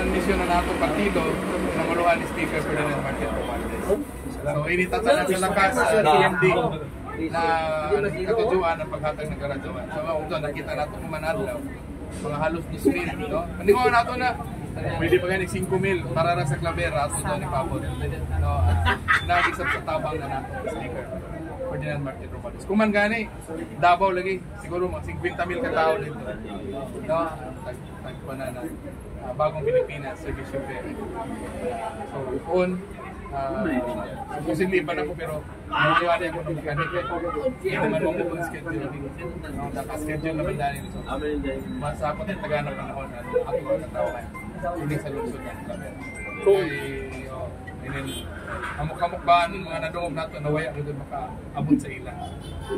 ng misyon na nato partido na maluhan ni Speaker Ferdinand Martin Romualdez. So initatan na sa lakas sa TMD na katujuan ang paghatag ng karadyoan. So ito nakita nato kumanadlaw mga halos 2,000, no? Hindi ko nato na pwede pa gani 5,000 para sa Clavera ato daw ni Pabot. No, nagisap sa tabang na nato Speaker Ferdinand Martin Romualdez. Kung man gani Davao lagi siguro mga 50,000 ka tao dito. No, tagpo na bagong Pilipinas sa Bishopper. So on posible pa na ko pero naniwala ako ng mechanic hindi naman mo kung schedule naka-schedule naman dahil so mas ako din taga na panahon at ako ang katawan hindi sa lungsod ng Clavera amok-amok ba ang mga nadungog nato na waya ko doon makaabot sa ilan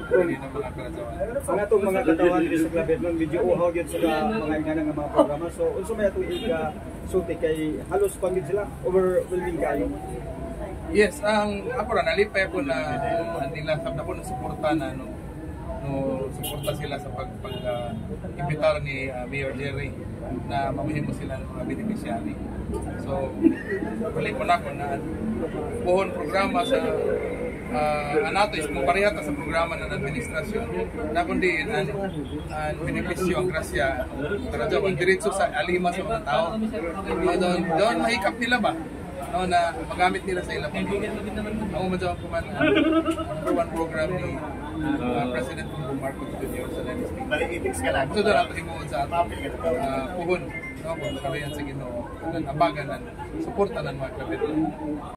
hindi na mga karadyoan ang atong mga katawan dito sa Clavera medyo uhaw yun sa mga inganang mga programa so unsa may atong sulti kay halos pangit sila overwhelming kayo. Yes, ang ako na nalipay ko na nila na po ng suporta na no suporta sila sa pag-imbitar ni Mayor Jerry na mamahimo sila ng mga beneficiary. So, balik ko na ako na buhon programa sa anato is mo parehata sa programa ng administrasyon na kundi ang benepisyo ang grasya karadyoan diretso sa alima sa mga tao. Doon mahikap nila ba? No, na magamit nila sa ilang pamilya. Ako madyawan ko man number 1 program ni President Bongbong Marcos Jr. sa NSP. So doon nato himuon sa ato puhon. No, kung kalayan sa Ginoo, abagan ng suporta ng mga Clavera.